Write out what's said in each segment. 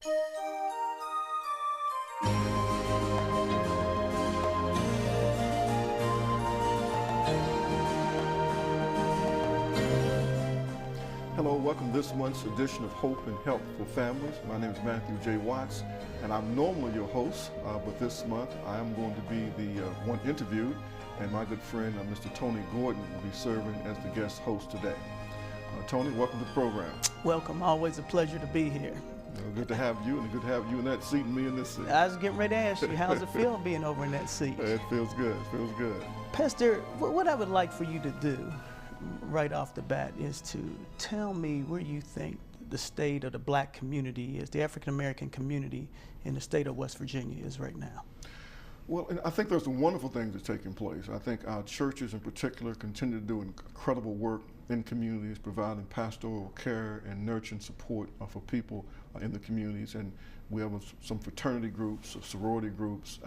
Hello, welcome to this month's edition of Hope and Help for Families. My name is Matthew J. Watts, and I'm normally your host, but this month I am going to be the one interviewed, and my good friend, Mr. Tony Gordon, will be serving as the guest host today. Tony, welcome to the program. Welcome, always a pleasure to be here. Good to have you, and good to have you in that seat and me in this seat. I was getting ready to ask you, how's it feel being over in that seat? It feels good, it feels good. Pastor, what I would like for you to do right off the bat is to tell me where you think the state of the black community is, the African American community in the state of West Virginia is right now. Well, and I think there's some wonderful things that's taking place. I think our churches in particular continue to do incredible work in communities, providing pastoral care and nurturing support for people in the communities. And we have some fraternity groups, sorority groups,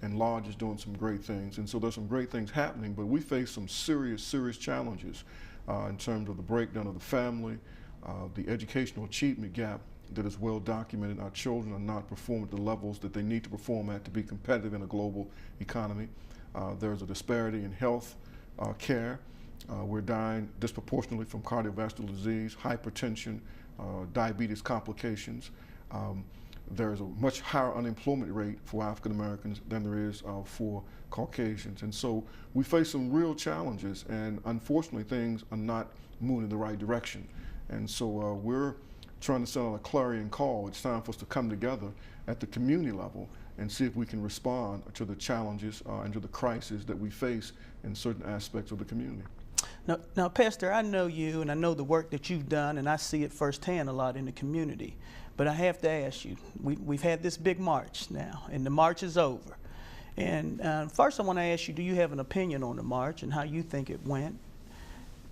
and lodges doing some great things. And so there's some great things happening, but we face some serious challenges in terms of the breakdown of the family, the educational achievement gap that is well documented. Our children are not performing at the levels that they need to perform at to be competitive in a global economy. There's a disparity in health care. We're dying disproportionately from cardiovascular disease, hypertension, diabetes complications. There's a much higher unemployment rate for African Americans than there is for Caucasians. And so we face some real challenges, and unfortunately things are not moving in the right direction. And so we're trying to send out a clarion call. It's time for us to come together at the community level and see if we can respond to the challenges and to the crises that we face in certain aspects of the community. Now, Pastor, I know you and I know the work that you've done, and I see it firsthand a lot in the community. But I have to ask you, we've had this big march now, and the march is over. And first I want to ask you, do you have an opinion on the march and how you think it went?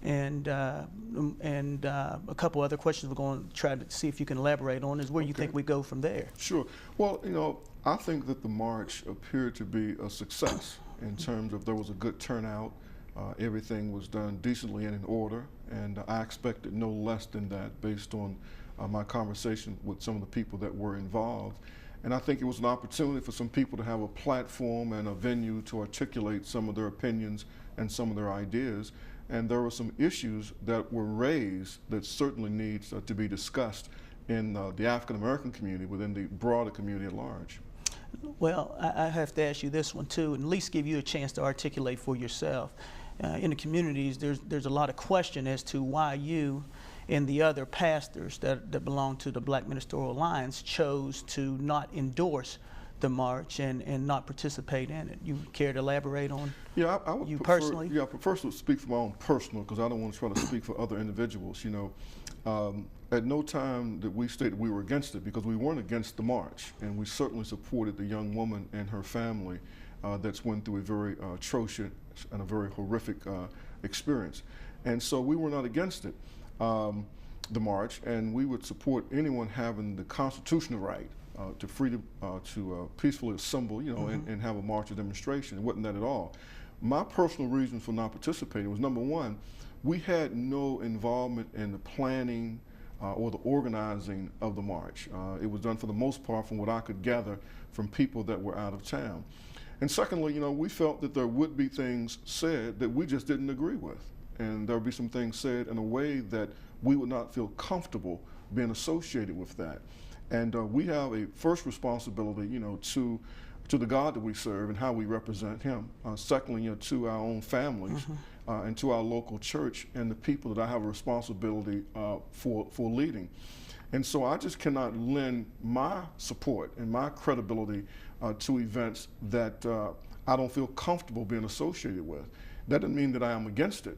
And a couple other questions we're going to try to see if you can elaborate on is where you think we go from there. Sure. Well, you know, I think that the march appeared to be a success in terms of there was a good turnout. Everything was done decently and in order, and I expected no less than that based on my conversation with some of the people that were involved. And I think it was an opportunity for some people to have a platform and a venue to articulate some of their opinions and some of their ideas. And there were some issues that were raised that certainly needs to be discussed in the African American community within the broader community at large. Well, I have to ask you this one too, and at least give you a chance to articulate for yourself. In the communities, there's a lot of question as to why you and the other pastors that belong to the Black Ministerial Alliance chose to not endorse the march and not participate in it. You care to elaborate on I would you prefer, personally? Yeah, I prefer to speak for my own personal, because I don't want to try to speak for other individuals. You know, at no time did we state that we were against it, because we weren't against the march, and we certainly supported the young woman and her family that's went through a very atrocious and a very horrific experience. And so we were not against it, the march, and we would support anyone having the constitutional right to freedom to peacefully assemble, you know, and have a march or demonstration. It wasn't that at all. My personal reason for not participating was, number one, we had no involvement in the planning or the organizing of the march. It was done for the most part, from what I could gather, from people that were out of town. And secondly, you know, we felt that there would be things said that we just didn't agree with. And there would be some things said in a way that we would not feel comfortable being associated with that. And we have a first responsibility, you know, to the God that we serve and how we represent Him. Secondly, you know, to our own families and to our local church and the people that I have a responsibility for leading. And so I just cannot lend my support and my credibility to events that I don't feel comfortable being associated with. That doesn't mean that I am against it.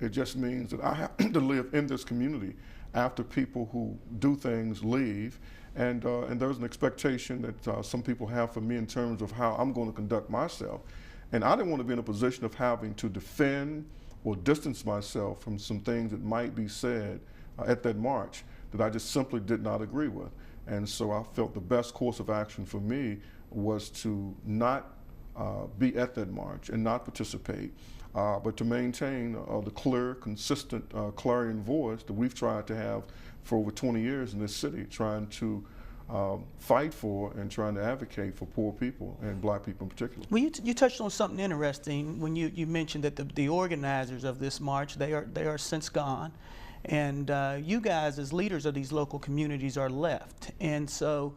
It just means that I have to live in this community after people who do things leave, and there's an expectation that some people have for me in terms of how I'm going to conduct myself. And I didn't want to be in a position of having to defend or distance myself from some things that might be said at that march that I just simply did not agree with. And so I felt the best course of action for me was to not be at that march and not participate, but to maintain the clear, consistent, clarion voice that we've tried to have for over 20 years in this city, trying to fight for and trying to advocate for poor people and black people in particular. Well, you touched on something interesting when you mentioned that the organizers of this march, they are since gone, and you guys as leaders of these local communities are left. And so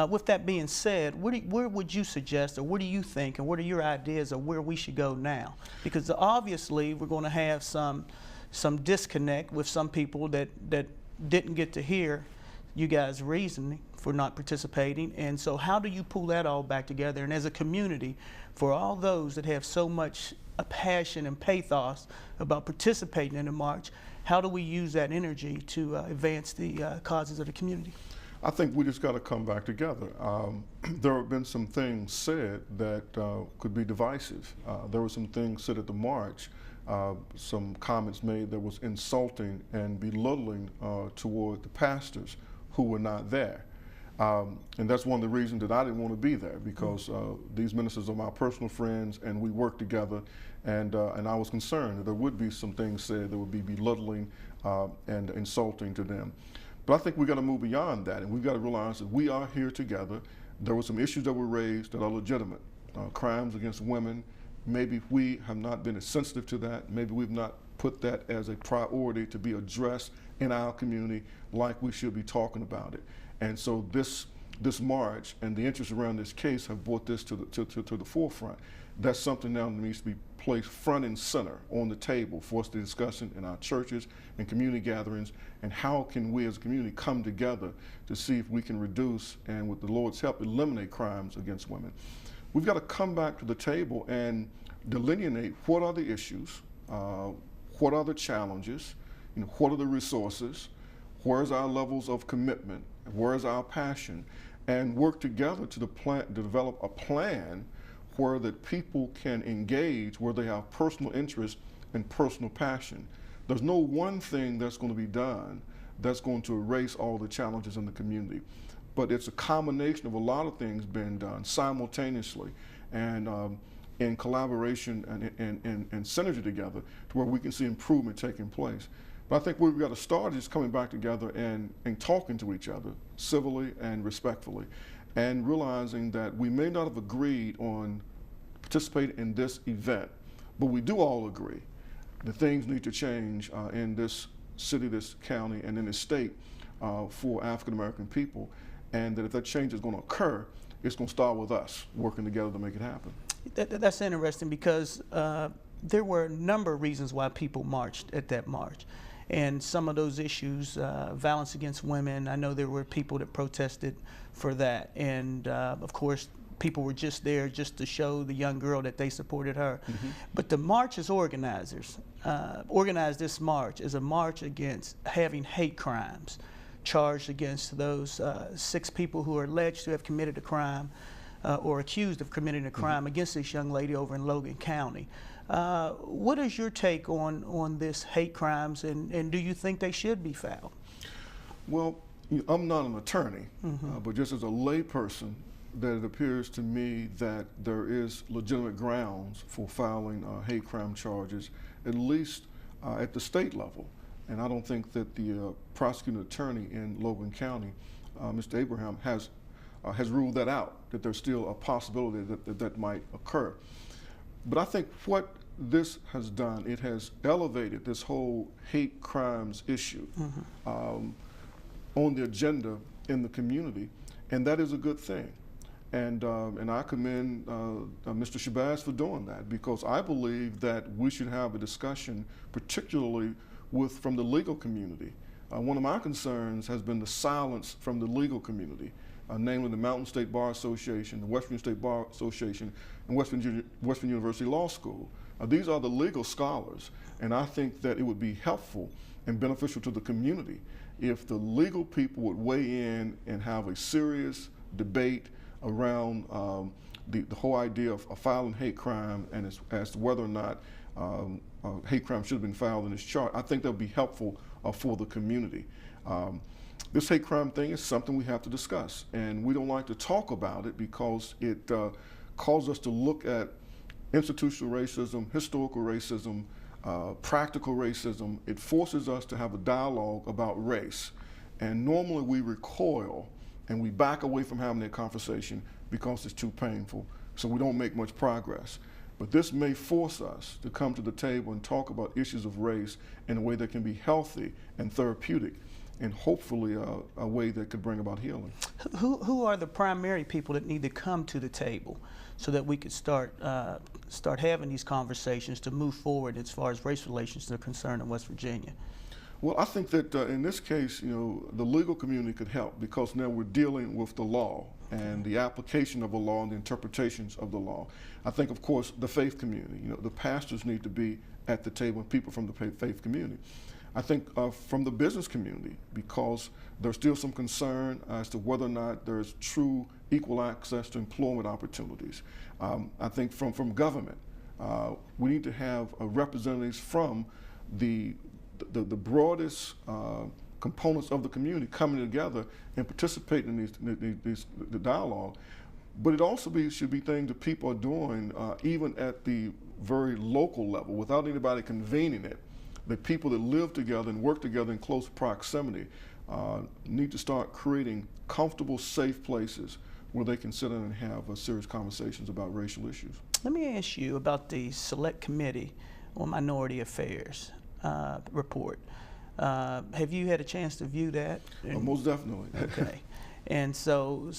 with that being said, where would you suggest, or what do you think, and what are your ideas of where we should go now? Because obviously we're going to have some disconnect with some people that didn't get to hear you guys' reasoning for not participating. And so how do you pull that all back together? And as a community, for all those that have so much passion and pathos about participating in the march, how do we use that energy to advance the causes of the community? I think we just got to come back together. There have been some things said that could be divisive. There were some things said at the march, some comments made that was insulting and belittling toward the pastors who were not there. And that's one of the reasons that I didn't want to be there, because these ministers are my personal friends and we work together, and I was concerned that there would be some things said that would be belittling and insulting to them. But I think we've got to move beyond that, and we've got to realize that we are here together. There were some issues that were raised that are legitimate. Crimes against women, maybe we have not been as sensitive to that. Maybe we've not put that as a priority to be addressed in our community like we should be talking about it. And so this march and the interest around this case have brought this to the forefront. That's something now that needs to be placed front and center on the table for us to discuss in our churches and community gatherings, and how can we as a community come together to see if we can reduce and, with the Lord's help, eliminate crimes against women. We've got to come back to the table and delineate what are the issues, what are the challenges, what are the resources, where's our levels of commitment, where's our passion, and work together to develop a plan where that people can engage, where they have personal interest and personal passion. There's no one thing that's going to be done that's going to erase all the challenges in the community, but it's a combination of a lot of things being done simultaneously and in collaboration and synergy together to where we can see improvement taking place. But I think where we've got to start is coming back together and talking to each other civilly and respectfully, and realizing that we may not have agreed on participating in this event, but we do all agree that things need to change in this city, this county, and in this state for African American people, and that if that change is going to occur, it's going to start with us working together to make it happen. That's interesting, because there were a number of reasons why people marched at that march. And some of those issues, violence against women, I know there were people that protested for that. And of course, people were just there just to show the young girl that they supported her. Mm-hmm. But the march's organizers organized this march as a march against having hate crimes charged against those 6 people who are alleged to have committed a crime or accused of committing a crime mm-hmm. against this young lady over in Logan County. What is your take on this hate crimes, and do you think they should be filed? Well, I'm not an attorney, mm-hmm. But just as a layperson, that it appears to me that there is legitimate grounds for filing hate crime charges, at least at the state level. And I don't think that the prosecuting attorney in Logan County, Mr. Abraham, has ruled that out, that there's still a possibility that might occur. But I think what this has done, it has elevated this whole hate crimes issue mm-hmm. On the agenda in the community, and that is a good thing. And I commend Mr. Shabazz for doing that, because I believe that we should have a discussion, particularly from the legal community. One of my concerns has been the silence from the legal community, namely the Mountain State Bar Association, the West Virginia State Bar Association, and West Virginia University Law School. These are the legal scholars, and I think that it would be helpful and beneficial to the community if the legal people would weigh in and have a serious debate around the whole idea of filing hate crime, and as to whether or not hate crime should have been filed in this chart. I think that would be helpful for the community. This hate crime thing is something we have to discuss, and we don't like to talk about it because it causes us to look at institutional racism, historical racism, practical racism. It forces us to have a dialogue about race, and normally we recoil and we back away from having that conversation because it's too painful, so we don't make much progress. But this may force us to come to the table and talk about issues of race in a way that can be healthy and therapeutic, and hopefully a way that could bring about healing. Who are the primary people that need to come to the table so that we could start having these conversations to move forward as far as race relations are concerned in West Virginia? Well, I think that in this case, the legal community could help, because now we're dealing with the law and the application of the law and the interpretations of the law. I think, of course, the faith community, the pastors need to be at the table, and people from the faith community. I think from the business community, because there's still some concern as to whether or not there's true equal access to employment opportunities. I think from government, we need to have representatives from the broadest components of the community coming together and participating in the dialogue. But it also should be things that people are doing even at the very local level without anybody convening it. The people that live together and work together in close proximity need to start creating comfortable, safe places where they can sit down and have serious conversations about racial issues. Let me ask you about the Select Committee on Minority Affairs report. Have you had a chance to view that? Most definitely. Okay. And so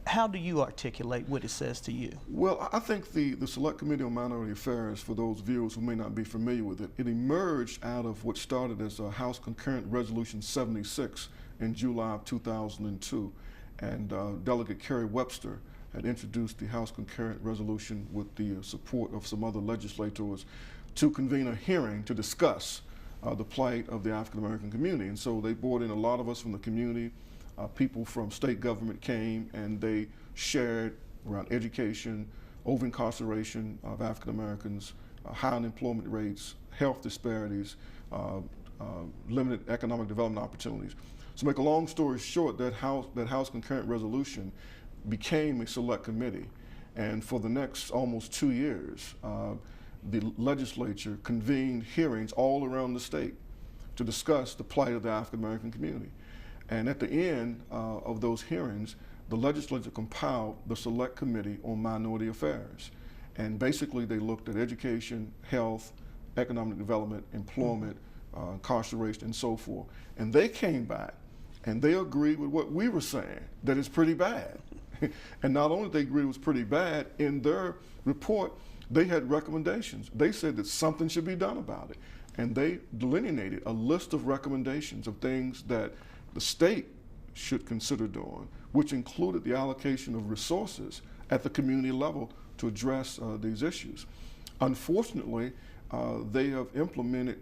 how do you articulate what it says to you? Well, I think the Select Committee on Minority Affairs, for those viewers who may not be familiar with it, it emerged out of what started as a House Concurrent Resolution 76 in July of 2002. And Delegate Kerry Webster had introduced the House Concurrent Resolution with the support of some other legislators to convene a hearing to discuss the plight of the African American community. And so they brought in a lot of us from the community. People from state government came, and they shared around education, over-incarceration of African Americans, high unemployment rates, health disparities, limited economic development opportunities. So, make a long story short, that House Concurrent Resolution became a select committee, and for the next almost 2 years, the legislature convened hearings all around the state to discuss the plight of the African American community. And at the end of those hearings, the legislature compiled the Select Committee on Minority Affairs. And basically they looked at education, health, economic development, employment, incarceration, and so forth. And they came back and they agreed with what we were saying, that it's pretty bad. And not only did they agree it was pretty bad, in their report, they had recommendations. They said that something should be done about it. And they delineated a list of recommendations of things that the state should consider doing, which included the allocation of resources at the community level to address these issues. Unfortunately, they have implemented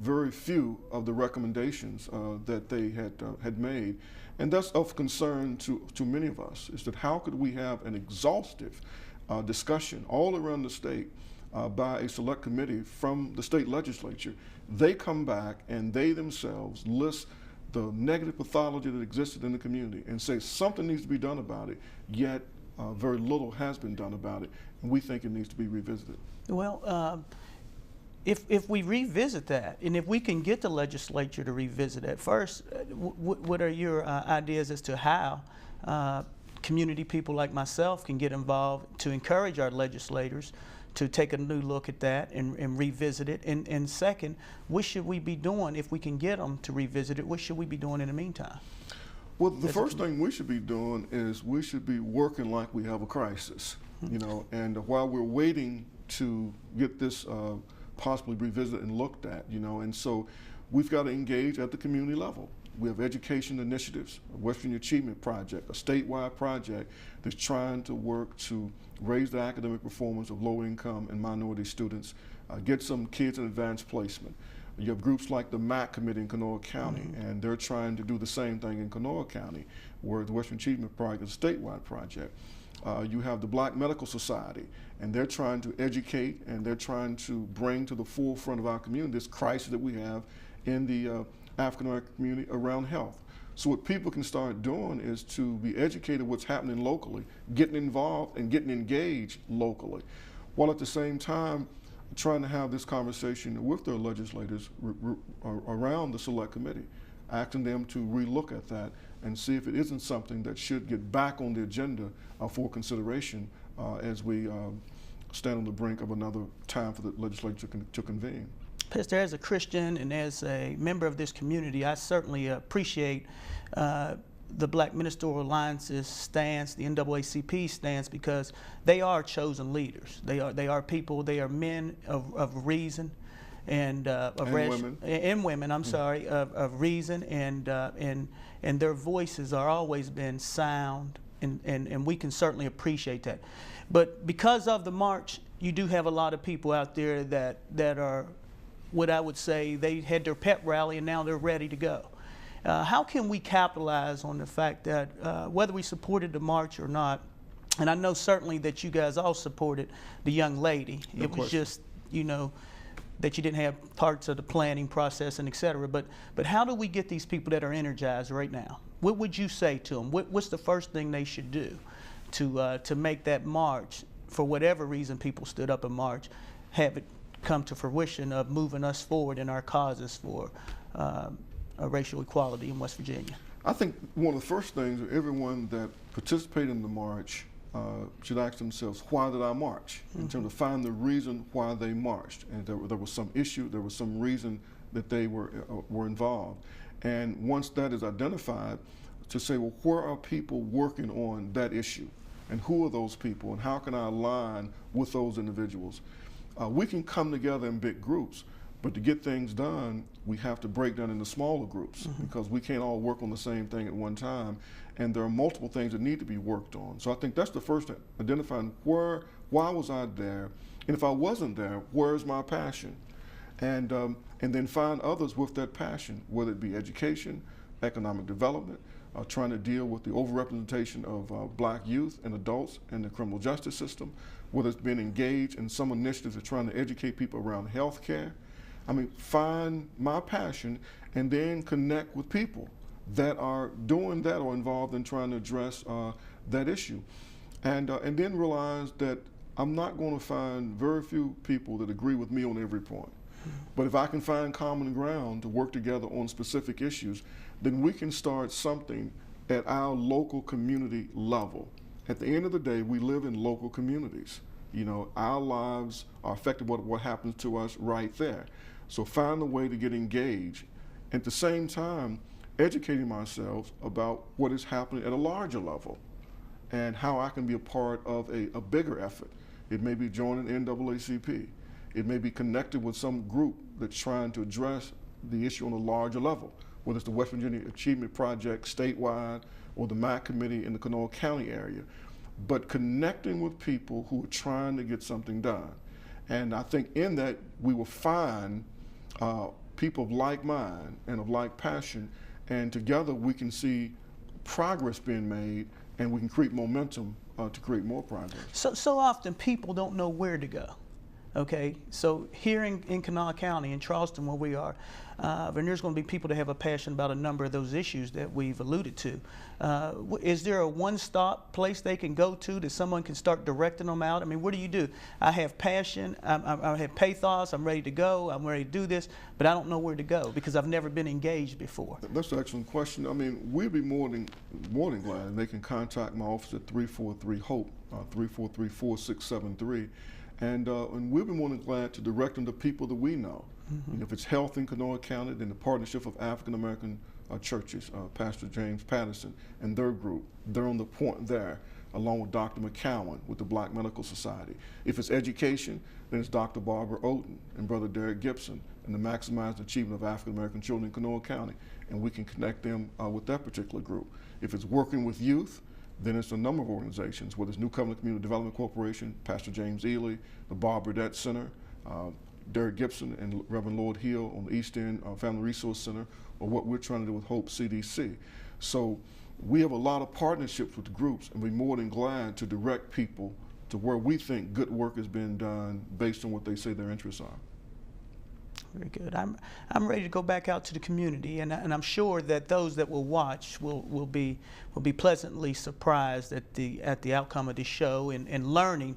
very few of the recommendations that they had made, and that's of concern to many of us, is that how could we have an exhaustive discussion all around the state by a select committee from the state legislature. They come back and they themselves list the negative pathology that existed in the community and say something needs to be done about it, yet very little has been done about it, and we think it needs to be revisited. Well, if we revisit that, and if we can get the legislature to revisit it, first, what are your ideas as to how community people like myself can get involved to encourage our legislators to take a new look at that and revisit it? And second, what should we be doing if we can get them to revisit it? What should we be doing in the meantime? Well, the first thing we should be doing is we should be working like we have a crisis, and while we're waiting to get this possibly revisited and looked at, and so we've got to engage at the community level. We have education initiatives, a West Virginia Achievement Project, a statewide project that's trying to work to raise the academic performance of low-income and minority students, get some kids in advanced placement. You have groups like the MAC Committee in Kanawha County, and they're trying to do the same thing in Kanawha County, where the West Virginia Achievement Project is a statewide project. You have the Black Medical Society, and they're trying to educate and they're trying to bring to the forefront of our community this crisis that we have in the African American community around health. So what people can start doing is to be educated what's happening locally, getting involved and getting engaged locally, while at the same time trying to have this conversation with their legislators around the select committee, asking them to relook at that and see if it isn't something that should get back on the agenda for consideration as we stand on the brink of another time for the legislature to convene. Pastor, as a Christian and as a member of this community, I certainly appreciate the Black Ministerial Alliance's stance, the NAACP stance, because they are chosen leaders. They are people. They are men of reason and women. I'm sorry, of reason, and their voices are always been sound, and we can certainly appreciate that. But because of the march, you do have a lot of people out there that are, what I would say, they had their pep rally and now they're ready to go. How can we capitalize on the fact that whether we supported the march or not, and I know certainly that you guys all supported the young lady. No it was question. just, that you didn't have parts of the planning process and et cetera. But how do we get these people that are energized right now? What would you say to them? What's the first thing they should do to make that march, for whatever reason people stood up and marched, have it come to fruition of moving us forward in our causes for racial equality in West Virginia? I think one of the first things that everyone that participated in the march should ask themselves, why did I march? In terms of find the reason why they marched. And there was some issue, there was some reason that they were involved. And once that is identified, to say, well, where are people working on that issue? And who are those people? And how can I align with those individuals? We can come together in big groups, but to get things done, we have to break down into smaller groups because we can't all work on the same thing at one time. And there are multiple things that need to be worked on. So I think that's the first thing, identifying why was I there? And if I wasn't there, where's my passion? And then find others with that passion, whether it be education, economic development, trying to deal with the overrepresentation of black youth and adults in the criminal justice system, whether it's being engaged in some initiatives of trying to educate people around health care. I mean, find my passion and then connect with people that are doing that or involved in trying to address that issue. And then realize that I'm not going to find very few people that agree with me on every point. But if I can find common ground to work together on specific issues, then we can start something at our local community level. At the end of the day, we live in local communities. Our lives are affected by what happens to us right there. So find a way to get engaged. At the same time, educating myself about what is happening at a larger level and how I can be a part of a bigger effort. It may be joining NAACP. It may be connected with some group that's trying to address the issue on a larger level, whether it's the West Virginia Achievement Project statewide or the MAC committee in the Kanawha County area. But connecting with people who are trying to get something done. And I think in that we will find people of like mind and of like passion, and together we can see progress being made and we can create momentum to create more progress. So often people don't know where to go. Okay, so here in Kanawha County, in Charleston where we are, and there's going to be people that have a passion about a number of those issues that we've alluded to. Is there a one-stop place they can go to that someone can start directing them out? I mean, what do you do? I have passion, I have pathos, I'm ready to go, I'm ready to do this, but I don't know where to go because I've never been engaged before. That's an excellent question. I mean, we'd be more than glad, and they can contact my office at 343-HOPE, 343-4673. And we'll be more than glad to direct them to people that we know. If it's health in Kanawha County, then the Partnership of African American Churches, Pastor James Patterson and their group, they're on the point there, along with Dr. McCowan with the Black Medical Society. If it's education, then it's Dr. Barbara Oden and Brother Derek Gibson and the Maximized Achievement of African American Children in Kanawha County, and we can connect them with that particular group. If it's working with youth, then it's a number of organizations, whether it's New Covenant Community Development Corporation, Pastor James Ely, the Bob Burdett Center, Derek Gibson and Reverend Lord Hill on the East End Family Resource Center, or what we're trying to do with Hope CDC. So we have a lot of partnerships with the groups, and we're more than glad to direct people to where we think good work has been done based on what they say their interests are. Very good. I'm ready to go back out to the community, and I'm sure that those that will watch will be pleasantly surprised at the outcome of this show and learning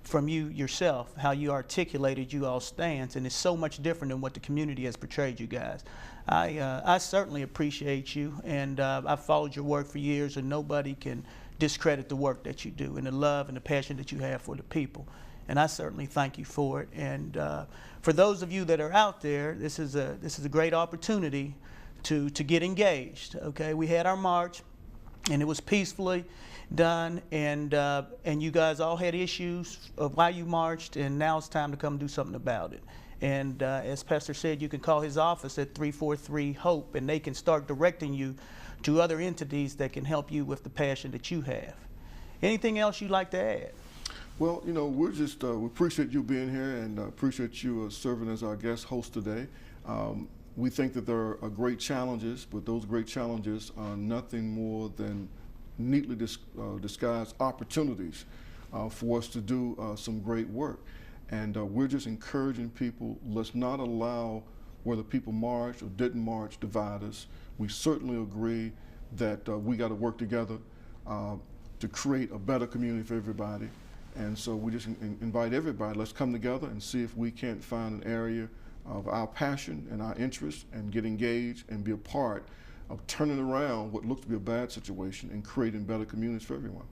from you yourself, how you articulated you all stance, and it's so much different than what the community has portrayed you guys. I certainly appreciate you, and I've followed your work for years, and nobody can discredit the work that you do and the love and the passion that you have for the people. And I certainly thank you for it. And for those of you that are out there, this is a great opportunity to get engaged. Okay, we had our march, and it was peacefully done, and you guys all had issues of why you marched, and now it's time to come do something about it. And as Pastor said, you can call his office at 343-HOPE, and they can start directing you to other entities that can help you with the passion that you have. Anything else you'd like to add? Well, you know, we're just, we appreciate you being here, and appreciate you serving as our guest host today. We think that there are great challenges, but those great challenges are nothing more than neatly disguised opportunities for us to do some great work. And we're just encouraging people, let's not allow whether people marched or didn't march divide us. We certainly agree that we got to work together to create a better community for everybody. And so we just invite everybody, let's come together and see if we can't find an area of our passion and our interest and get engaged and be a part of turning around what looks to be a bad situation and creating better communities for everyone.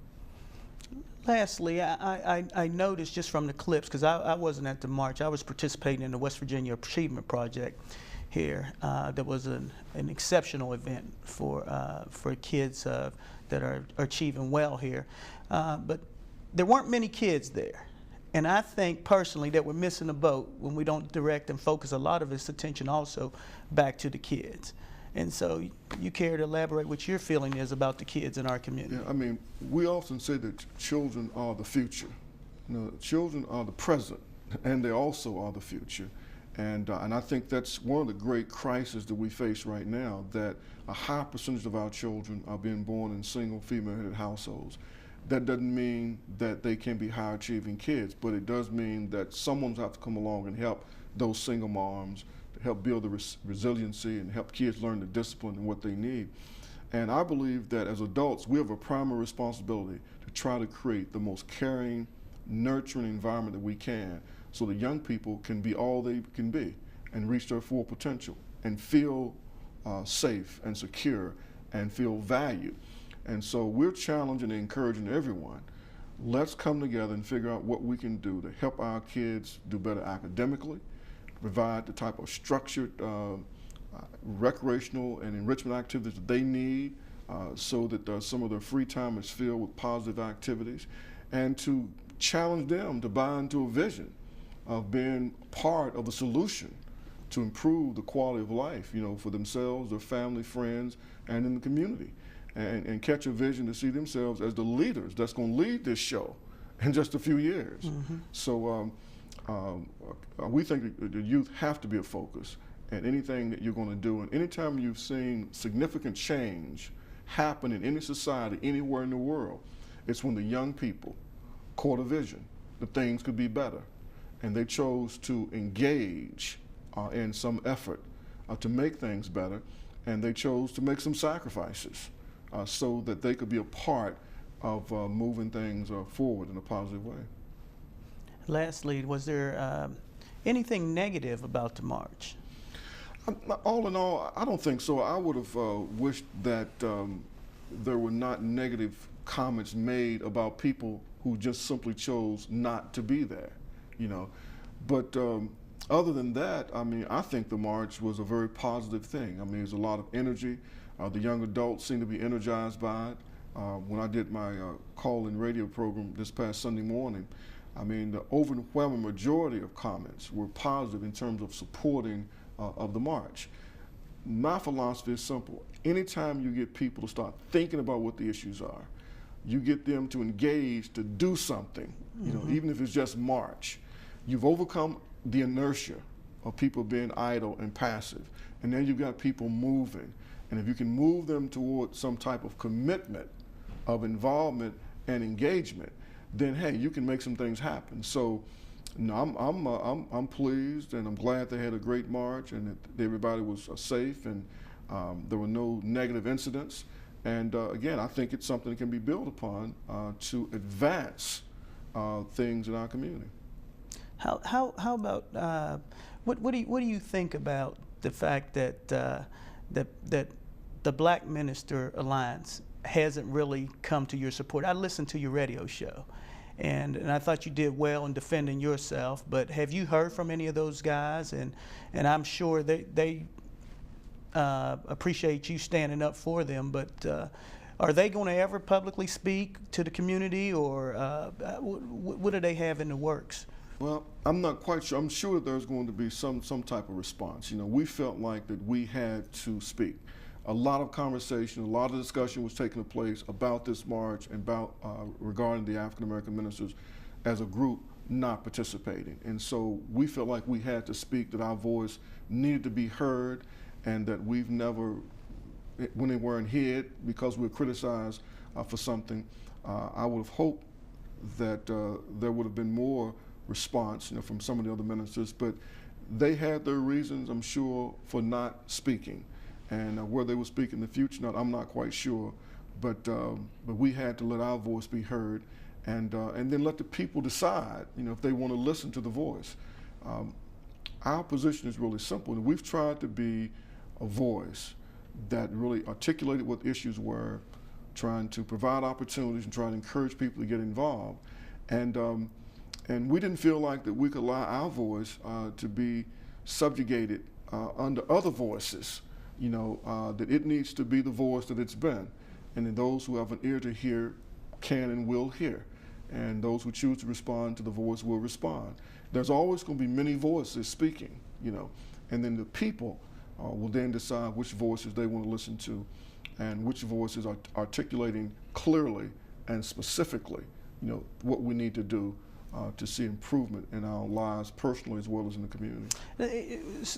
Lastly, I noticed just from the clips, because I wasn't at the march, I was participating in the West Virginia Achievement Project here. That was an exceptional event for kids that are achieving well here. But there weren't many kids there. And I think personally that we're missing the boat when we don't direct and focus a lot of its attention also back to the kids. And so you care to elaborate what your feeling is about the kids in our community? Yeah, I mean, we often say that children are the future. You know, children are the present, and they also are the future. And I think that's one of the great crises that we face right now, that a high percentage of our children are being born in single female-headed households. That doesn't mean that they can be high achieving kids, but it does mean that someone's have to come along and help those single moms, to help build the resiliency and help kids learn the discipline and what they need. And I believe that as adults, we have a primary responsibility to try to create the most caring, nurturing environment that we can, so that young people can be all they can be and reach their full potential and feel safe and secure and feel valued. And so we're challenging and encouraging everyone. Let's come together and figure out what we can do to help our kids do better academically, provide the type of structured recreational and enrichment activities that they need so that some of their free time is filled with positive activities, and to challenge them to buy into a vision of being part of the solution to improve the quality of life, you know, for themselves, their family, friends, and in the community. And catch a vision to see themselves as the leaders that's going to lead this show in just a few years. Mm-hmm. So we think that the youth have to be a focus in anything that you're going to do. And anytime you've seen significant change happen in any society, anywhere in the world, it's when the young people caught a vision that things could be better. And they chose to engage in some effort to make things better. And they chose to make some sacrifices so that they could be a part of moving things forward in a positive way. Lastly, was there anything negative about the march? All in all, I don't think so. I would have wished that there were not negative comments made about people who just simply chose not to be there, you know. But other than that, I mean, I think the march was a very positive thing. I mean, there's a lot of energy. The young adults seem to be energized by it. When I did my call-in radio program this past Sunday morning, I mean, the overwhelming majority of comments were positive in terms of supporting of the march. My philosophy is simple. Anytime you get people to start thinking about what the issues are, you get them to engage, to do something, you know, even if it's just march. You've overcome the inertia of people being idle and passive, and then you've got people moving. And if you can move them toward some type of commitment of involvement and engagement, then hey, you can make some things happen. So, no, I'm pleased, and I'm glad they had a great march, and that everybody was safe, and there were no negative incidents. And again, I think it's something that can be built upon to advance things in our community. How about what do you think about the fact that that the Black Minister Alliance hasn't really come to your support? I listened to your radio show, and I thought you did well in defending yourself. But have you heard from any of those guys? And I'm sure they appreciate you standing up for them. But are they going to ever publicly speak to the community, or what do they have in the works? Well, I'm not quite sure. I'm sure there's going to be some type of response. You know, we felt like that we had to speak. A lot of conversation, a lot of discussion was taking place about this march and about regarding the African American ministers as a group not participating. And so we felt like we had to speak, that our voice needed to be heard, and that we've never went anywhere and hid because we were criticized for something. I would have hoped that there would have been more response, you know, from some of the other ministers, but they had their reasons, I'm sure, for not speaking. And where they will speak in the future, I'm not quite sure. But we had to let our voice be heard, and then let the people decide, you know, if they want to listen to the voice. Our position is really simple, and we've tried to be a voice that really articulated what issues were, trying to provide opportunities and trying to encourage people to get involved. And we didn't feel like that we could allow our voice to be subjugated under other voices. You know, that it needs to be the voice that it's been. And then those who have an ear to hear can and will hear. And those who choose to respond to the voice will respond. There's always going to be many voices speaking, you know, and then the people will then decide which voices they want to listen to and which voices are articulating clearly and specifically, you know, what we need to do to see improvement in our lives personally as well as in the community.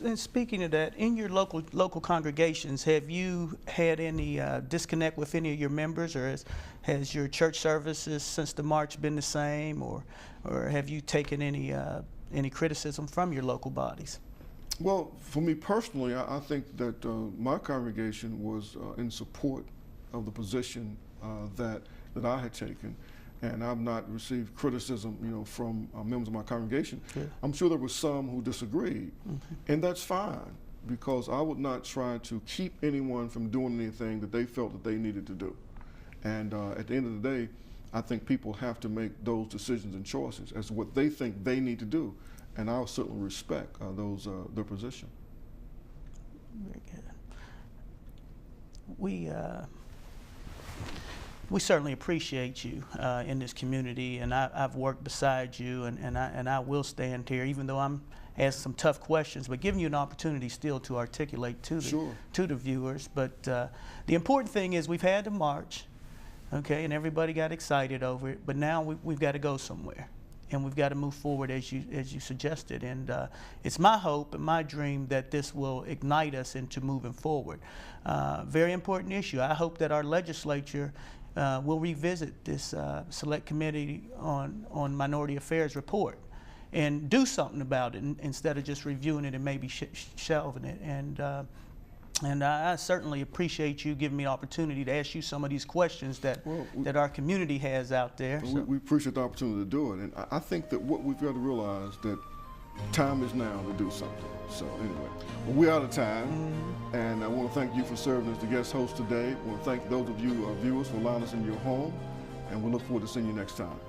And speaking of that, in your local congregations, have you had any disconnect with any of your members, or has your church services since the march been the same, or have you taken any criticism from your local bodies? Well, for me personally, I think that my congregation was in support of the position that I had taken. And I've not received criticism, you know, from members of my congregation. Yeah. I'm sure there were some who disagreed, and that's fine, because I would not try to keep anyone from doing anything that they felt that they needed to do. And at the end of the day, I think people have to make those decisions and choices as to what they think they need to do, and I'll certainly respect their position. Very good. We certainly appreciate you in this community, and I've worked beside you, and I will stand here, even though I'm asking some tough questions, but giving you an opportunity still to articulate to the viewers. But the important thing is we've had the march, okay, and everybody got excited over it, but now we've got to go somewhere, and we've got to move forward as you suggested. And it's my hope and my dream that this will ignite us into moving forward. Very important issue. I hope that our legislature we'll revisit this Select Committee on Minority Affairs report and do something about it instead of just reviewing it and maybe shelving it. And I certainly appreciate you giving me the opportunity to ask you some of these questions that our community has out there. Well, we appreciate the opportunity to do it. And I think that what we've got to realize that time is now to do something. So anyway, we're out of time, and I want to thank you for serving as the guest host today. I want to thank those of you viewers for allowing us in your home, and we look forward to seeing you next time.